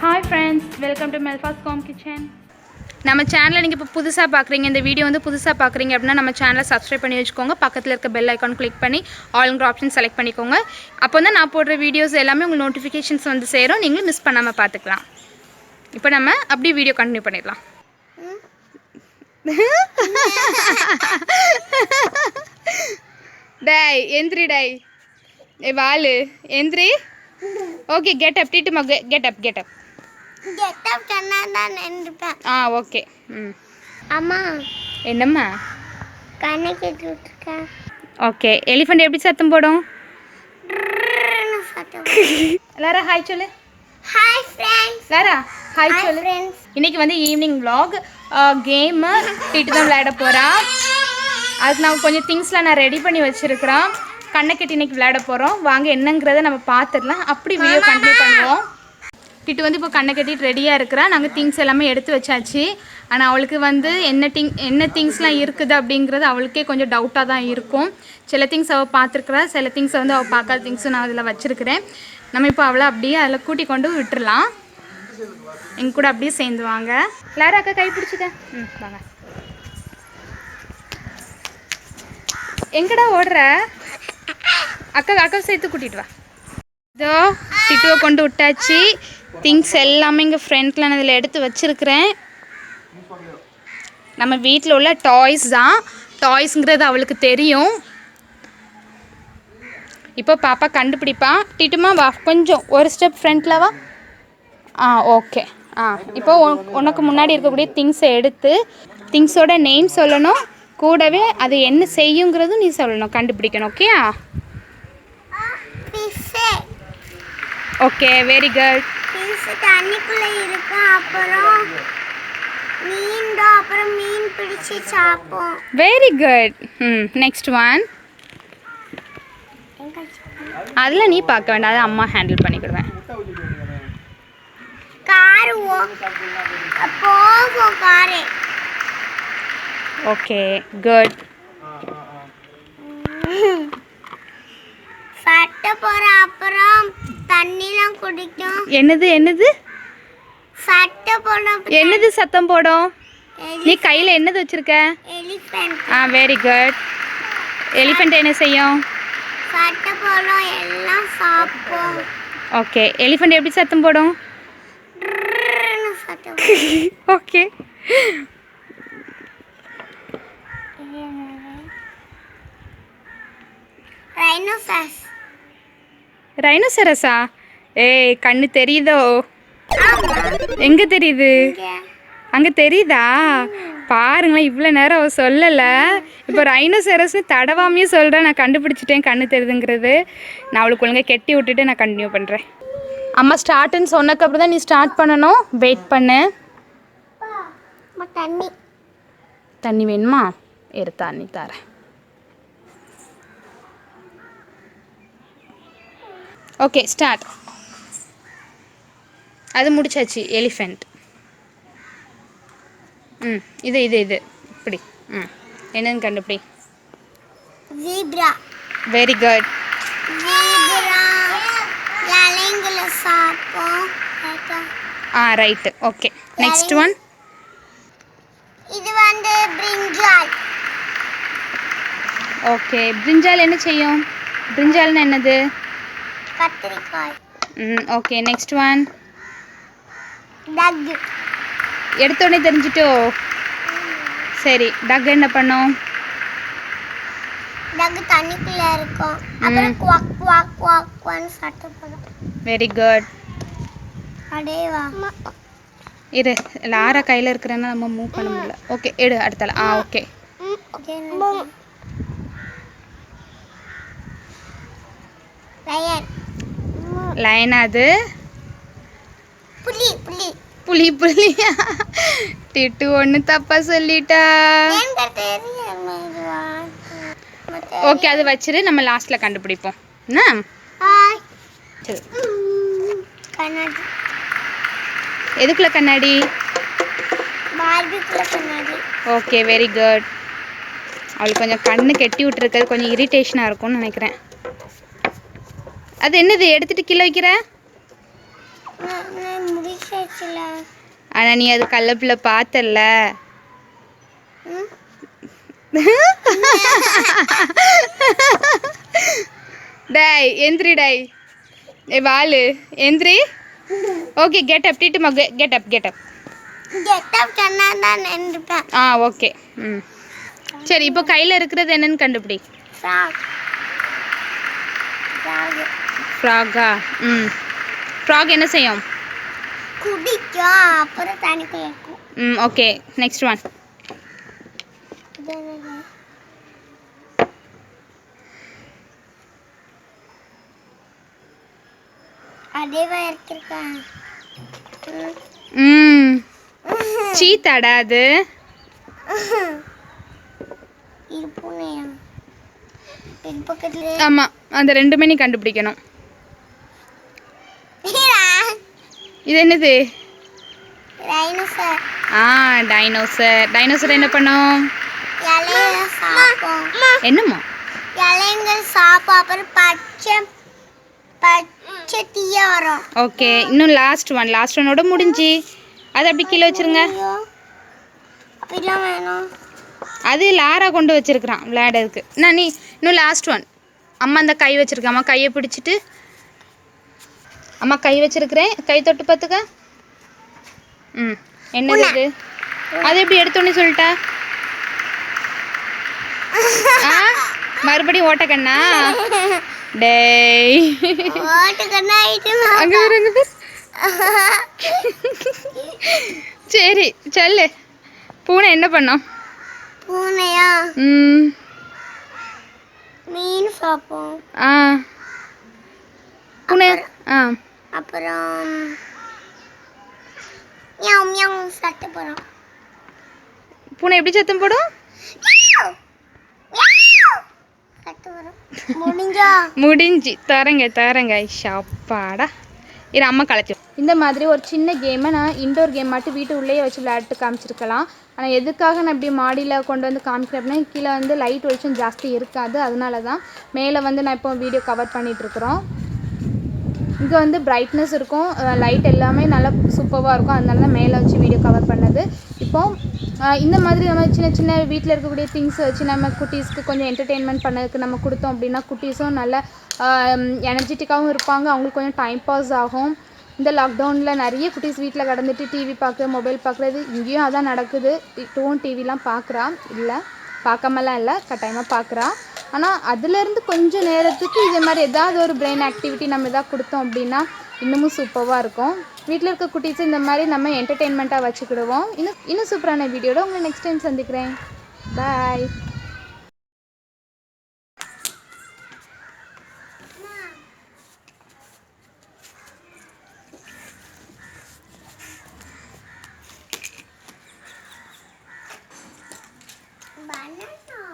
Hi friends, welcome to Melfa's Home Kitchen. நம்ம சேனலை நீங்கள் இப்போ புதுசாக பார்க்குறீங்க, இந்த வீடியோ வந்து புதுசாக பார்க்குறீங்க அப்படின்னா நம்ம சேனலை சப்ஸ்கிரைப் பண்ணி வச்சுக்கோங்க. பக்கத்தில் இருக்க பெல் ஐக்கான் கிளிக் பண்ணி ஆல்ங்கிற ஆப்ஷன் செலக்ட் பண்ணிக்கோங்க. அப்போ தான் நான் போடுற வீடியோஸ் எல்லாமே உங்களுக்கு நோட்டிஃபிகேஷன்ஸ் வந்து சேரும், நீங்களும் மிஸ் பண்ணாமல் பார்த்துக்கலாம். இப்போ நம்ம அப்படியே வீடியோ கண்டினியூ பண்ணிடலாம். டேய் எந்திரி, டேய் ஏ வாலு எந்திரி. ஓகே கெட் அப் டிட்டுமா, get up get up okay. அம்மா என்னம்மா? கணக்கிட்டு இருக்கேன். ஓகே, எலிஃபண்ட் எப்படி சத்தம் போடும்? லாரா ஹாய் சொல்லு. Hi friends. லாரா ஹாய் சொல்லு. ஃப்ரெண்ட்ஸ், இன்னைக்கு வந்து ஈவினிங் vlog கேமு டிட்டு தான் விளையாட போகிறான். அதுக்கு நான் கொஞ்சம் திங்ஸ்லாம் நான் ரெடி பண்ணி வச்சுருக்கிறோம். கண்ணை இன்னைக்கு விளையாட போகிறோம். வாங்க என்னங்கிறத நம்ம பார்த்துடலாம், அப்படி வீடியோ கண்டினியூ பண்ணுவோம். டிட்டு வந்து இப்போ கண்ணை கட்டிட்டு ரெடியாக இருக்கிறா. நாங்கள் திங்ஸ் எல்லாமே எடுத்து வச்சாச்சு. ஆனால் அவளுக்கு வந்து என்ன திங்ஸ்லாம் இருக்குது அப்படிங்கிறது அவளுக்கே கொஞ்சம் டவுட்டாக தான் இருக்கும். சில திங்ஸ் அவள் பார்த்துருக்குறா, சில திங்ஸை வந்து அவள் பார்க்காத திங்ஸும் நான் அதில் வச்சுருக்கிறேன். நம்ம இப்போ அவளை அப்படியே அதில் கூட்டி கொண்டு விட்டுடலாம். எங்க கூட அப்படியே சேர்ந்துவாங்க. லாரா அக்கா கை பிடிச்சிட்டேன். வாங்க. எங்கடா ஓடுற? அக்கா சேர்த்து கூட்டிகிட்டு வா. இதோ டிட்டுவை கொண்டு விட்டாச்சு. திங்ஸ் எல்லாமே இங்கே ஃப்ரண்ட்டில் நான் இதில் எடுத்து வச்சுருக்கிறேன். நம்ம வீட்டில் உள்ள டாய்ஸ் தான். டாய்ஸுங்கிறது அவளுக்கு தெரியும். இப்போ பாப்பா கண்டுபிடிப்பான். டிட்டுமா வா, கொஞ்சம் ஒரு ஸ்டெப் ஃப்ரண்ட்டில் வா. ஓகே. இப்போ உனக்கு முன்னாடி இருக்கக்கூடிய திங்ஸை எடுத்து திங்ஸோட நேம் சொல்லணும், கூடவே அது என்ன செய்யுங்கிறதும் நீ சொல்லணும், கண்டுபிடிக்கணும். ஓகேயா? Okay, very good. தண்ணிக்குள்ள இருக்கும், அப்புறம் மீன்டா, அப்புறம் மீன் பிடிச்சி சாப்போம். Very good. Next one. அதில் நீ பார்க்க வேண்டாம், அதை அம்மா ஹேண்டில் பண்ணிக்கிடுவேன். கார் போகும் காரு. Okay good. சட்டை போற, அப்புறம் தண்ணிலாம் குடிக்கும். என்னது சட்டை போட. என்னது சத்தம் போடும்? நீ கையில் என்னது வச்சிருக்க? எலிஃபென்ட். Very good. எலிஃபெண்ட் என்ன செய்யும்? சட்டை போடும், எல்லாம் சாப்பிடும். ஓகே, எலிஃபெண்ட் எப்படி சத்தம் போடும்? ஓகே. ரைனோசரஸ். ரைனோசரஸா? ஏய் கண்ணு தெரியுதோ? எங்க தெரியுது? அங்கே தெரியுதா? பாருங்களேன், இவ்வளோ நேரம் அவள் சொல்லலை, இப்போ ரைனோசரஸ்னு தடவாமையே சொல்கிறேன். நான் கண்டுபிடிச்சிட்டேன் கண்ணு தெரியுதுங்கிறது. நான் அவளுக்கு ஒழுங்காக கெட்டி விட்டுட்டு நான் கண்டினியூ பண்ணுறேன். அம்மா ஸ்டார்ட்டுன்னு சொன்னக்கப்புறம் தான் நீ ஸ்டார்ட் பண்ணணும். வெயிட் பண்ணு. தண்ணி வேணுமா? தண்ணி தரேன். Okay start. அது முடிச்சாச்சு. எலிஃபெண்ட். இது இப்படி. என்னன்னு கண்டுபிடி. ஜீப்ரா. Very good. ஜீப்ரா இலைங்கள சாப்பிடும். ரைட்டு. Okay, next one. இது வந்து பிரிஞ்சால். ஓகே, பிரிஞ்சால் என்ன செய்யும்? பிரிஞ்சால்னா என்னது? கத்திரிக்காய். Okay, next one. டக். எடுத்தோடனே தெரிஞ்சிட்டோ? சரி, டக் என்ன பண்ணும்? டக் தண்ணிக்குள்ள இருக்கும், அப்புறம் குவாக் குவாக் குவாக் குவாக்னு சத்தம் போடும். Very good. அடேவா. இரு, லாரா கையில் இருக்கிறேன்னா நம்ம மூவ் பண்ண முடியல. ஓகே எடு அடுத்தால. ஓகே. லயன். லயனா? அது புலி. புலி. புலி. புலியா? டிட்டு ஒன்று தப்பா சொல்லிட்டா. ஓகே, அது வச்சிரு, நம்ம லாஸ்ட்ல கண்டுபிடிப்போம். சரி. கண்ணாடி. எதுக்குள்ள கண்ணாடி? பார்பிக்குள்ள கண்ணாடி. Okay, very good. அவளுக்கு கொஞ்சம் கண்ணு கெட்டி விட்டுருக்கிறது கொஞ்சம் இரிட்டேஷனாக இருக்கும்னு நினைக்கிறேன். அது என்னது எடுத்துட்டு கீழே வைக்கிற? முடிச்சில ஆனால் நீ அது கள்ளப்பில் பார்த்தல. டேய் எந்திரி டேய். ஏ வாலு எந்திரி. ஓகே கெட் அப் டிட்டு மக கெட் அப் கெட்டப் சொன்னா தான் நின்றுப்பேன். ஓகே. ம் சரி இப்போ கையில் இருக்கிறது என்னன்னு கண்டுபிடி. ஃப்ராகா? ம் ஃப்ராக் என்ன செய்யும்? குடிக்கும், அப்புறம் தண்ணிக்குள்ள இருக்கும். Okay next one. அதேவா இருக்கேன். சீத்தாடா அது? இது பூனையா? இது பக்கத்துல. ஆமாம் அந்த ரெண்டுமே நீ கண்டுபிடிக்கணும். இது என்னது? டைனோசர். டைனோசர். டைனோசர் என்ன பண்ணும்? இலைய சாப்பிடும். என்னம்மா? இலைங்கள் சாப்பிடும், அப்புறம் பச்சை பச்சை தீயா வரும். ஓகே இன்னும் லாஸ்ட் ஒன்னோட முடிஞ்சு. அது அப்படி கீழே வச்சிருங்க. அப்படிலாம் வேணும். அது லாரா கொண்டு வச்சிருக்கிறான் விளையாடுறதுக்கு. நான் நீ இன்னும் லாஸ்ட் ஒன். அம்மா அந்த கை வச்சிருக்கேன். அம்மா கையை பிடிச்சிட்டு. அம்மா கை வச்சிருக்கிறேன், கை தொட்டு பார்த்துக்க. என்னது இது? அது எப்படி எடுத்தோன்னே சொல்லிட்டா? மறுபடியும் ஓட்டக்கண்ணா? டேய் ஓட்டக்கண்ணா அங்கே வருங்க. சரி சொல்லு. பூனை என்ன பண்ணோம்? பூனையா? மீன் சாப்பிடும். பூனை அப்புறம் மியாவ் மியாவ் சத்தம் போடும். பூனை எப்படி சத்தம் போடும்? முடிஞ்சு தரங்க ஷாப்பாடா. இது அம்மா கலைச்சி. இந்த மாதிரி ஒரு சின்ன கேமை நான் இன்டோர் கேம் மட்டும் வீட்டு உள்ளேயே வச்சு விளையாட்டு காமிச்சிருக்கலாம். ஆனால் எதுக்காக நான் இப்படி மாடியில் கொண்டு வந்து காமிக்கிறேன் அப்படின்னா, கீழே வந்து லைட் வெளிச்சம் ஜாஸ்தி இருக்காது. அதனால தான் மேலே வந்து நான் இப்போ வீடியோ கவர் பண்ணிகிட்ருக்குறோம். இங்கே வந்து பிரைட்னஸ் இருக்கும், லைட் எல்லாமே நல்லா சூப்பராக இருக்கும். அதனால தான் மேலே வச்சு வீடியோ கவர் பண்ணது. இப்போது இந்த மாதிரி நம்ம சின்ன சின்ன வீட்டில் இருக்கக்கூடிய திங்ஸ் வச்சு நம்ம குட்டீஸ்க்கு கொஞ்சம் என்டர்டெயின்மெண்ட் பண்ணதுக்கு நம்ம கொடுத்தோம் அப்படின்னா, குட்டீஸும் நல்ல எனர்ஜெட்டிக்காகவும் இருப்பாங்க. அவங்களுக்கு கொஞ்சம் டைம் பாஸ் ஆகும். இந்த லாக்டவுனில் நிறைய குட்டீஸ் வீட்டில் கடந்துட்டு டிவி பார்க்குறது, மொபைல் பார்க்குறது, இங்கேயும் அதான் நடக்குது. டோன் டிவிலாம் பார்க்குறா, இல்லை பார்க்காமலாம் இல்லை, கட்டாயமாக பார்க்குறா. ஆனால் அதுலேருந்து கொஞ்சம் நேரத்துக்கு இதே மாதிரி ஏதாவது ஒரு பிரெயின் ஆக்டிவிட்டி நம்ம எதாவது கொடுத்தோம் அப்படின்னா இன்னமும் சூப்பராக இருக்கும். வீட்டில் இருக்க குட்டீஸை இந்த மாதிரி நம்ம என்டர்டெயின்மெண்ட்டாக வச்சுக்கிடுவோம். இன்னும் சூப்பரான வீடியோட உங்களை நெக்ஸ்ட் டைம் சந்திக்கிறேன். பாய். banana